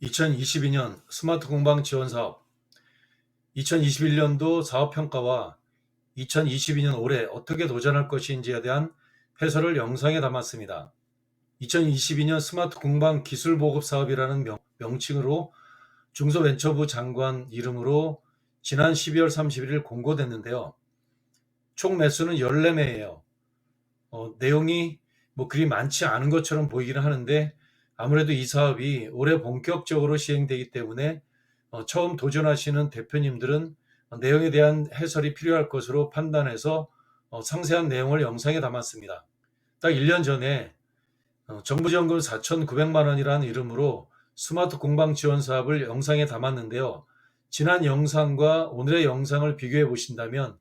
2022년 스마트 공방 지원 사업, 2021년도 사업 평가와 2022년 올해 어떻게 도전할 것인지에 대한 해설을 영상에 담았습니다. 2022년 스마트 공방 기술 보급 사업이라는 명칭으로 중소벤처부 장관 이름으로 지난 12월 31일 공고됐는데요. 총 매수는 14매예요. 내용이 그리 많지 않은 것처럼 보이기는 하는데 아무래도 이 사업이 올해 본격적으로 시행되기 때문에 처음 도전하시는 대표님들은 내용에 대한 해설이 필요할 것으로 판단해서 상세한 내용을 영상에 담았습니다. 딱 1년 전에 정부 지원금 4,900만 원이라는 이름으로 스마트 공방 지원 사업을 영상에 담았는데요. 지난 영상과 오늘의 영상을 비교해 보신다면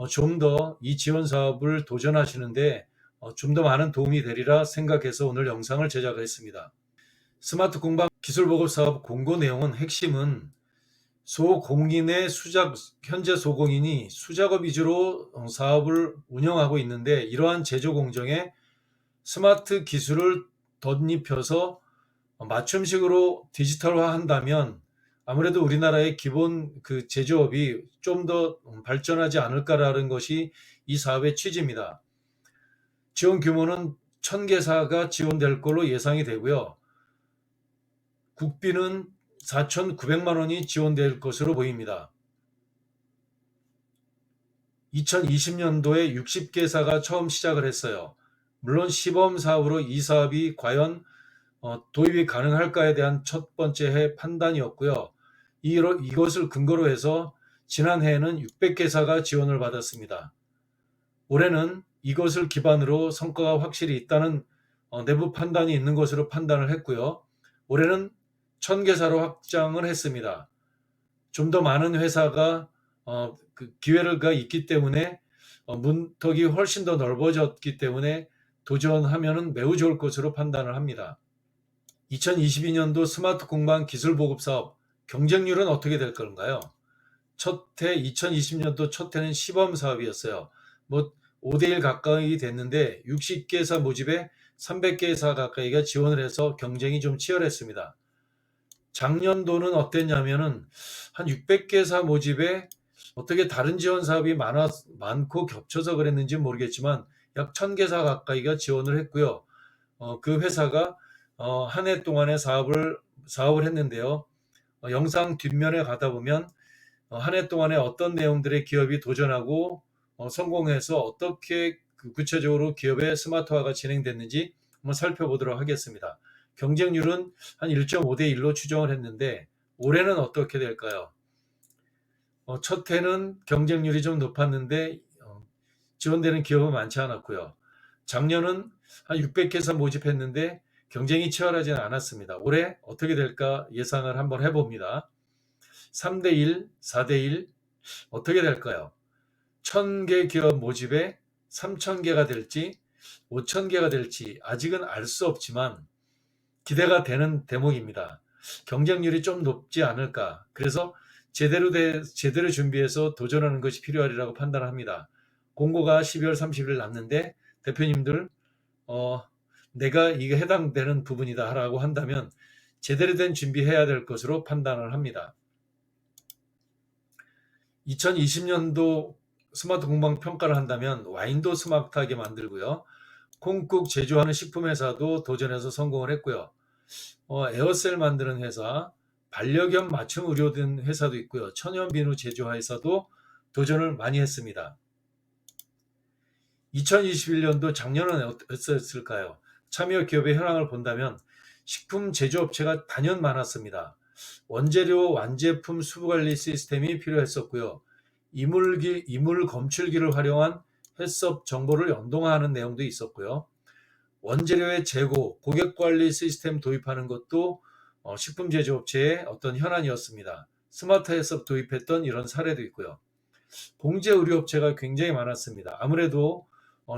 좀 더 이 지원 사업을 도전하시는데 좀 더 많은 도움이 되리라 생각해서 오늘 영상을 제작했습니다. 스마트 공방 기술 보급 사업 공고 내용은 핵심은 소공인의 현재 소공인이 수작업 위주로 사업을 운영하고 있는데 이러한 제조 공정에 스마트 기술을 덧입혀서 맞춤식으로 디지털화 한다면 아무래도 우리나라의 기본 제조업이 좀 더 발전하지 않을까라는 것이 이 사업의 취지입니다. 지원 규모는 1,000개사가 지원될 걸로 예상이 되고요. 국비는 4,900만 원이 지원될 것으로 보입니다. 2020년도에 60개사가 처음 시작을 했어요. 물론 시범 사업으로 이 사업이 과연 도입이 가능할까에 대한 첫 번째 판단이었고요. 이것을 근거로 해서 지난해에는 600개사가 지원을 받았습니다. 올해는 이것을 기반으로 성과가 확실히 있다는 내부 판단이 있는 것으로 판단을 했고요. 올해는 1,000개사로 확장을 했습니다. 좀 더 많은 회사가 기회가 있기 때문에 문턱이 훨씬 더 넓어졌기 때문에 도전하면 매우 좋을 것으로 판단을 합니다. 2022년도 스마트 공방 기술 보급 사업 경쟁률은 어떻게 될 건가요? 2020년도 첫 해는 시범 사업이었어요. 5대1 가까이 됐는데 60개사 모집에 300개사 가까이가 지원을 해서 경쟁이 좀 치열했습니다. 작년도는 어땠냐면은 한 600개사 모집에 어떻게 다른 지원 사업이 많고 겹쳐서 그랬는지 모르겠지만 약 1,000개사 가까이가 지원을 했고요. 그 회사가 한 해 동안의 사업을 했는데요. 영상 뒷면에 가다 보면 한 해 동안에 어떤 내용들의 기업이 도전하고 성공해서 어떻게 구체적으로 기업의 스마트화가 진행됐는지 한번 살펴보도록 하겠습니다. 경쟁률은 한 1.5대 1로 추정을 했는데 올해는 어떻게 될까요? 첫 해는 경쟁률이 좀 높았는데 지원되는 기업은 많지 않았고요. 작년은 한 600개사 모집했는데 경쟁이 치열하지는 않았습니다. 올해 어떻게 될까 예상을 한번 해봅니다. 3대 1, 4대 1 어떻게 될까요? 1,000개 기업 모집에 3,000개가 될지 5,000개가 될지 아직은 알 수 없지만 기대가 되는 대목입니다. 경쟁률이 좀 높지 않을까. 그래서 제대로 준비해서 도전하는 것이 필요하리라고 판단합니다. 공고가 12월 30일 났는데 대표님들 내가 이게 해당되는 부분이다라고 한다면 제대로 된 준비해야 될 것으로 판단을 합니다. 2020년도 스마트 공방 평가를 한다면 와인도 스마트하게 만들고요. 콩국 제조하는 식품회사도 도전해서 성공을 했고요. 에어셀 만드는 회사, 반려견 맞춤 의료 등 회사도 있고요. 천연 비누 제조 회사도 도전을 많이 했습니다. 2021년도 작년은 어땠을까요? 참여 기업의 현황을 본다면 식품 제조업체가 단연 많았습니다. 원재료 완제품 수부관리 시스템이 필요했었고요. 이물 검출기를 활용한 해썹 정보를 연동화하는 내용도 있었고요. 원재료의 재고, 고객관리 시스템 도입하는 것도 식품 제조업체의 어떤 현안이었습니다. 스마트 해썹 도입했던 이런 사례도 있고요. 공제 의료업체가 굉장히 많았습니다. 아무래도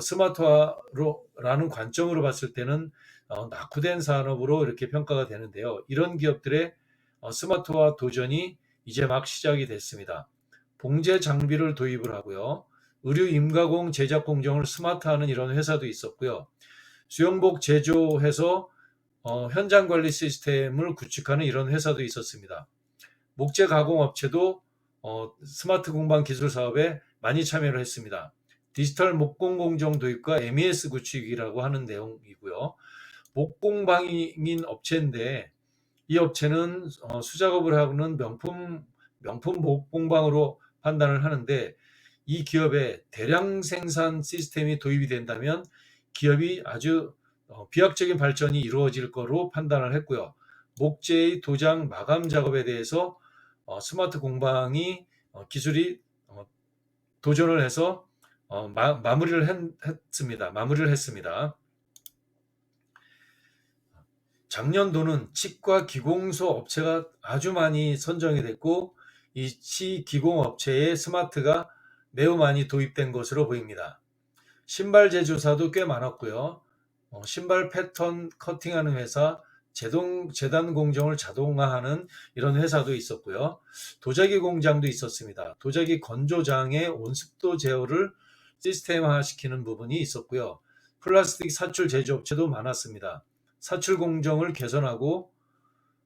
스마트화라는 관점으로 봤을 때는 낙후된 산업으로 이렇게 평가가 되는데요. 이런 기업들의 스마트화 도전이 이제 막 시작이 됐습니다. 봉제 장비를 도입을 하고요. 의류 임가공 제작 공정을 스마트화하는 이런 회사도 있었고요. 수영복 제조해서 현장 관리 시스템을 구축하는 이런 회사도 있었습니다. 목재 가공 업체도 스마트 공방 기술 사업에 많이 참여를 했습니다. 디지털 목공 공정 도입과 MES 구축이라고 하는 내용이고요. 목공방인 업체인데 이 업체는 수작업을 하고는 명품 목공방으로 판단을 하는데 이 기업의 대량 생산 시스템이 도입이 된다면 기업이 아주 비약적인 발전이 이루어질 거로 판단을 했고요. 목재의 도장 마감 작업에 대해서 스마트 공방이 기술이 도전을 해서 마무리를 했습니다. 작년도는 치과 기공소 업체가 아주 많이 선정이 됐고 이 기공업체에 스마트가 매우 많이 도입된 것으로 보입니다. 신발 제조사도 꽤 많았고요. 신발 패턴 커팅하는 회사, 재단 공정을 자동화하는 이런 회사도 있었고요. 도자기 공장도 있었습니다. 도자기 건조장의 온습도 제어를 시스템화시키는 부분이 있었고요. 플라스틱 사출 제조업체도 많았습니다. 사출 공정을 개선하고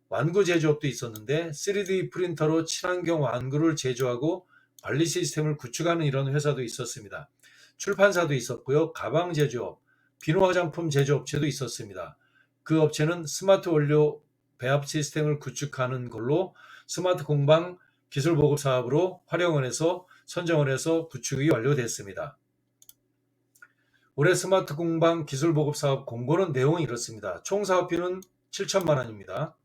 완구 제조업도 있었는데 3D 프린터로 친환경 완구를 제조하고 관리 시스템을 구축하는 이런 회사도 있었습니다. 출판사도 있었고요. 가방 제조업, 비누 화장품 제조업체도 있었습니다. 그 업체는 스마트 원료 배합 시스템을 구축하는 걸로 스마트 공방 기술 보급 사업으로 활용을 해서 선정을 해서 구축이 완료됐습니다. 올해 스마트 공방 기술 보급 사업 공고는 내용이 이렇습니다. 총 사업비는 7천만 원입니다.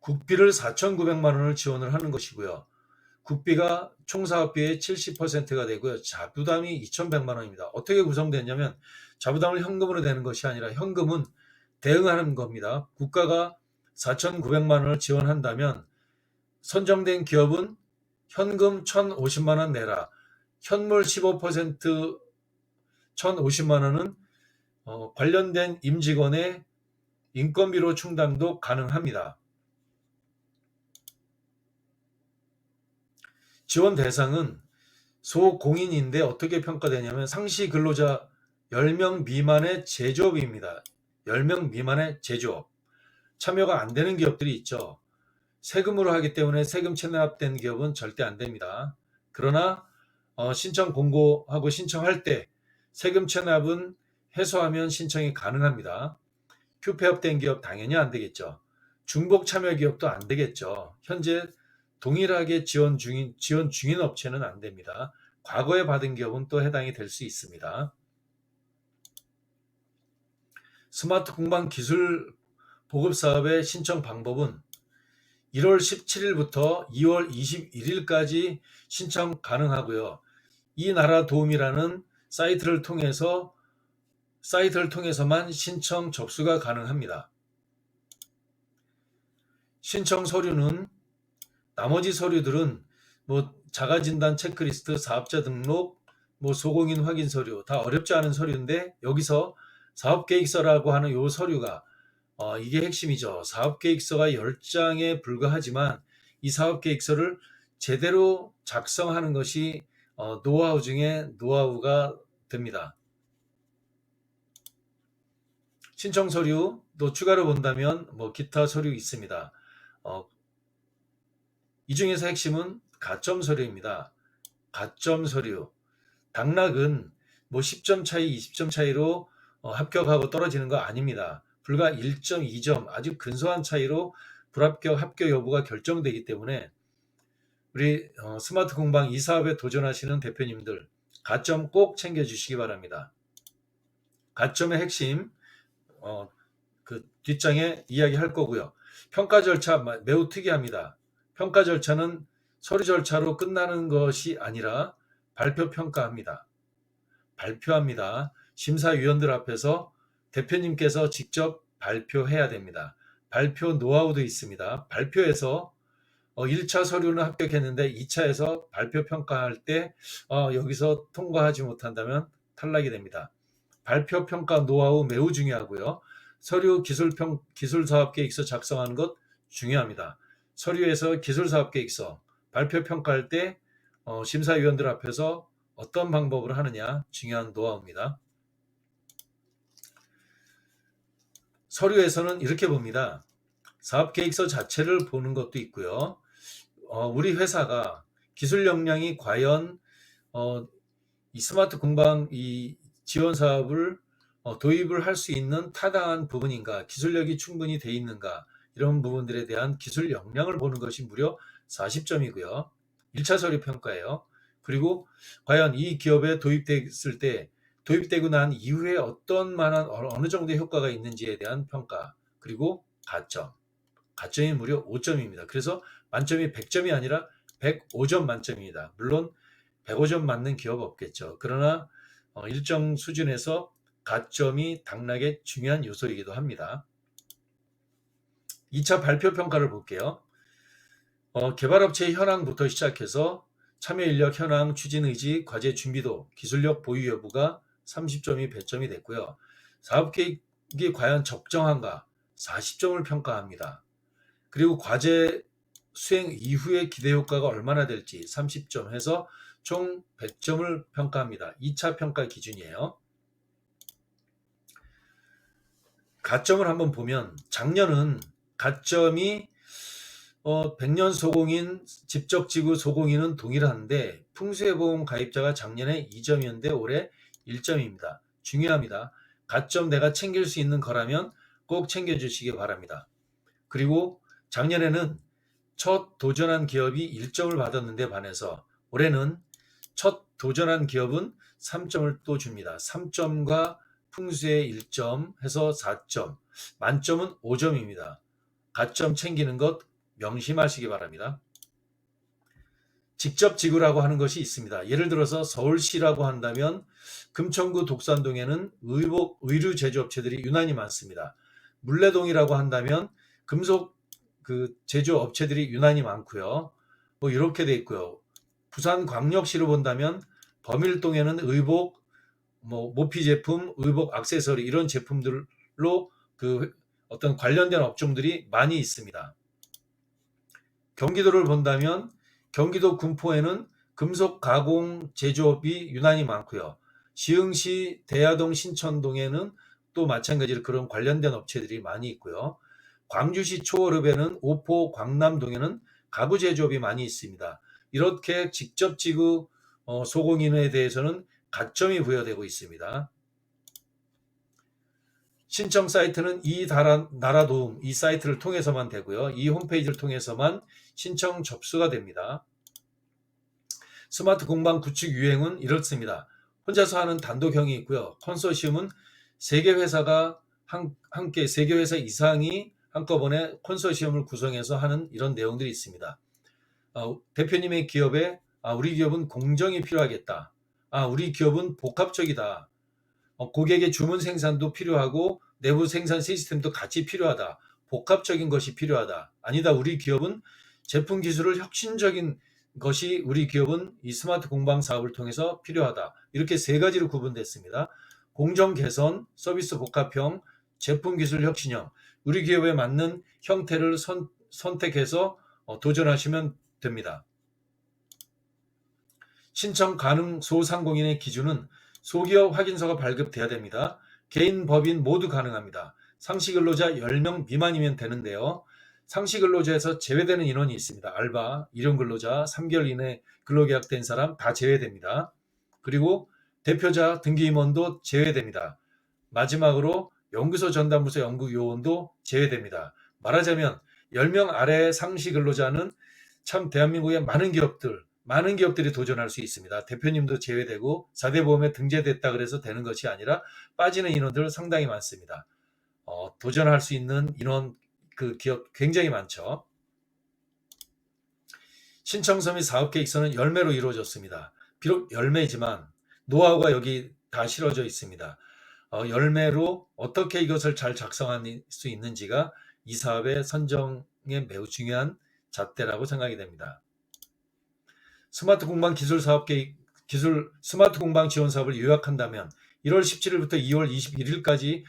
국비를 4,900만 원을 지원을 하는 것이고요. 국비가 총 사업비의 70%가 되고요. 자부담이 2,100만 원입니다. 어떻게 구성됐냐면 자부담을 현금으로 내는 것이 아니라 현금은 대응하는 겁니다. 국가가 4,900만 원을 지원한다면 선정된 기업은 현금 1,050만 원 내라. 현물 15% 1,050만 원은 관련된 임직원의 인건비로 충당도 가능합니다. 지원 대상은 소공인인데 어떻게 평가되냐면 상시 근로자 10명 미만의 제조업입니다. 10명 미만의 제조업. 참여가 안 되는 기업들이 있죠. 세금으로 하기 때문에 세금 체납된 기업은 절대 안 됩니다. 그러나 신청 공고하고 신청할 때 세금 체납은 해소하면 신청이 가능합니다. 큐폐업된 기업 당연히 안 되겠죠. 중복 참여 기업도 안 되겠죠. 현재 동일하게 지원 중인 업체는 안 됩니다. 과거에 받은 기업은 또 해당이 될 수 있습니다. 스마트 공방 기술 보급 사업의 신청 방법은 1월 17일부터 2월 21일까지 신청 가능하고요. 이 나라 도움이라는 사이트를 통해서만 신청 접수가 가능합니다. 신청 서류는 나머지 서류들은 자가진단 체크리스트, 사업자 등록, 소공인 확인 서류 다 어렵지 않은 서류인데 여기서 사업계획서라고 하는 요 서류가 이게 핵심이죠. 사업계획서가 10장에 불과하지만 이 사업계획서를 제대로 작성하는 것이 노하우 중에 노하우가 됩니다. 신청 서류도 추가로 본다면 기타 서류 있습니다. 이 중에서 핵심은 가점 서류입니다. 가점 서류. 당락은 10점 차이, 20점 차이로 합격하고 떨어지는 거 아닙니다. 불과 1점, 2점 아주 근소한 차이로 불합격, 합격 여부가 결정되기 때문에 우리 스마트 공방 이 사업에 도전하시는 대표님들 가점 꼭 챙겨주시기 바랍니다. 가점의 핵심 그 뒷장에 이야기할 거고요. 평가 절차 매우 특이합니다. 평가 절차는 서류 절차로 끝나는 것이 아니라 발표합니다. 심사위원들 앞에서 대표님께서 직접 발표해야 됩니다. 발표 노하우도 있습니다. 발표에서 1차 서류는 합격했는데 2차에서 발표 평가할 때 여기서 통과하지 못한다면 탈락이 됩니다. 발표 평가 노하우 매우 중요하고요. 서류 기술사업계획서 작성하는 것 중요합니다. 서류에서 기술사업계획서 발표 평가할 때 심사위원들 앞에서 어떤 방법으로 하느냐 중요한 노하우입니다. 서류에서는 이렇게 봅니다. 사업계획서 자체를 보는 것도 있고요. 우리 회사가 기술 역량이 과연 이 스마트 공방 이 지원 사업을 도입을 할 수 있는 타당한 부분인가, 기술력이 충분히 돼 있는가, 이런 부분들에 대한 기술 역량을 보는 것이 무려 40점이고요. 1차 서류 평가예요. 그리고 과연 이 기업에 도입됐을 때 도입되고 난 이후에 어느 정도의 효과가 있는지에 대한 평가, 그리고 가점이 무려 5점입니다. 그래서 만점이 100점이 아니라 105점 만점입니다. 물론 105점 맞는 기업 없겠죠. 그러나 일정 수준에서 가점이 당락의 중요한 요소이기도 합니다. 2차 발표 평가를 볼게요. 개발업체의 현황부터 시작해서 참여인력 현황, 추진의지, 과제 준비도, 기술력 보유 여부가 30점이 배점이 됐고요. 사업계획이 과연 적정한가 40점을 평가합니다. 그리고 과제 수행 이후의 기대 효과가 얼마나 될지 30점 해서 총 100점을 평가합니다. 2차 평가 기준이에요. 가점을 한번 보면 작년은 가점이 100년 소공인, 집적지구 소공인은 동일한데 풍수해보험 가입자가 작년에 2점이었는데 올해 1점입니다. 중요합니다. 가점 내가 챙길 수 있는 거라면 꼭 챙겨주시기 바랍니다. 그리고 작년에는 첫 도전한 기업이 1점을 받았는데 반해서 올해는 첫 도전한 기업은 3점을 또 줍니다. 3점과 풍수의 1점 해서 4점, 만점은 5점입니다. 가점 챙기는 것 명심하시기 바랍니다. 직접 지구라고 하는 것이 있습니다. 예를 들어서 서울시라고 한다면 금천구 독산동에는 의류 제조업체들이 유난히 많습니다. 물레동이라고 한다면 금속 제조업체들이 유난히 많고요. 이렇게 돼 있고요. 부산광역시로 본다면 범일동에는 의복, 모피 제품, 의복 액세서리 이런 제품들로 어떤 관련된 업종들이 많이 있습니다. 경기도를 본다면 경기도 군포에는 금속 가공 제조업이 유난히 많고요. 시흥시 대야동 신천동에는 또 마찬가지로 그런 관련된 업체들이 많이 있고요. 광주시 초월읍에는 오포 광남동에는 가구 제조업이 많이 있습니다. 이렇게 직접 지구 소공인에 대해서는 가점이 부여되고 있습니다. 신청 사이트는 이 나라 도움 이 사이트를 통해서만 되고요. 이 홈페이지를 통해서만 신청 접수가 됩니다. 스마트 공방 구축 유행은 이렇습니다. 혼자서 하는 단독형이 있고요. 컨소시엄은 3개 회사가 함께 3개 회사 이상이 한꺼번에 컨소시엄을 구성해서 하는 이런 내용들이 있습니다. 대표님의 기업에 우리 기업은 공정이 필요하겠다. 우리 기업은 복합적이다. 고객의 주문 생산도 필요하고 내부 생산 시스템도 같이 필요하다. 복합적인 것이 필요하다. 아니다. 우리 기업은 제품 기술을 혁신적인 것이 우리 기업은 이 스마트 공방 사업을 통해서 필요하다. 이렇게 3가지로 구분됐습니다. 공정 개선, 서비스 복합형, 제품 기술 혁신형. 우리 기업에 맞는 형태를 선택해서 도전하시면 됩니다. 신청 가능 소상공인의 기준은 소기업 확인서가 발급돼야 됩니다. 개인, 법인 모두 가능합니다. 상시근로자 10명 미만이면 되는데요. 상시근로자에서 제외되는 인원이 있습니다. 알바, 일용근로자, 3개월 이내 근로계약된 사람 다 제외됩니다. 그리고 대표자, 등기임원도 제외됩니다. 마지막으로 연구소 전담부서 연구요원도 제외됩니다. 말하자면 10명 아래의 상시근로자는 참 대한민국의 많은 기업들이 도전할 수 있습니다. 대표님도 제외되고 4대 보험에 등재됐다 그래서 되는 것이 아니라 빠지는 인원들 상당히 많습니다. 도전할 수 있는 인원 기업 굉장히 많죠. 신청서 및 사업계획서는 열매로 이루어졌습니다. 비록 열매지만 노하우가 여기 다 실어져 있습니다. 열매로 어떻게 이것을 잘 작성할 수 있는지가 이 사업의 선정에 매우 중요한 잣대라고 생각이 됩니다. 스마트 공방 스마트 공방 지원 사업을 요약한다면 1월 17일부터 2월 21일까지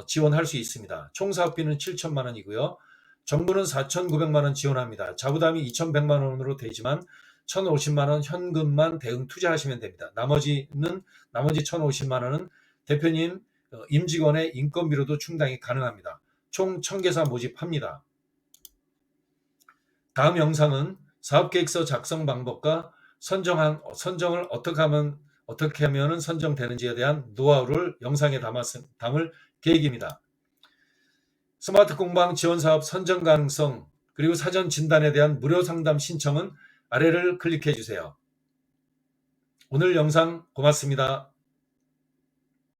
지원할 수 있습니다. 총 사업비는 7천만 원이고요. 정부는 4,900만 원 지원합니다. 자부담이 2,100만 원으로 되지만 1,050만 원 현금만 대응 투자하시면 됩니다. 나머지 1,050만 원은 대표님 임직원의 인건비로도 충당이 가능합니다. 총 1000개사 모집합니다. 다음 영상은 사업계획서 작성 방법과 선정을 어떻게 하면 선정되는지에 대한 노하우를 영상에 담을 계획입니다. 스마트 공방 지원 사업 선정 가능성 그리고 사전 진단에 대한 무료 상담 신청은 아래를 클릭해 주세요. 오늘 영상 고맙습니다.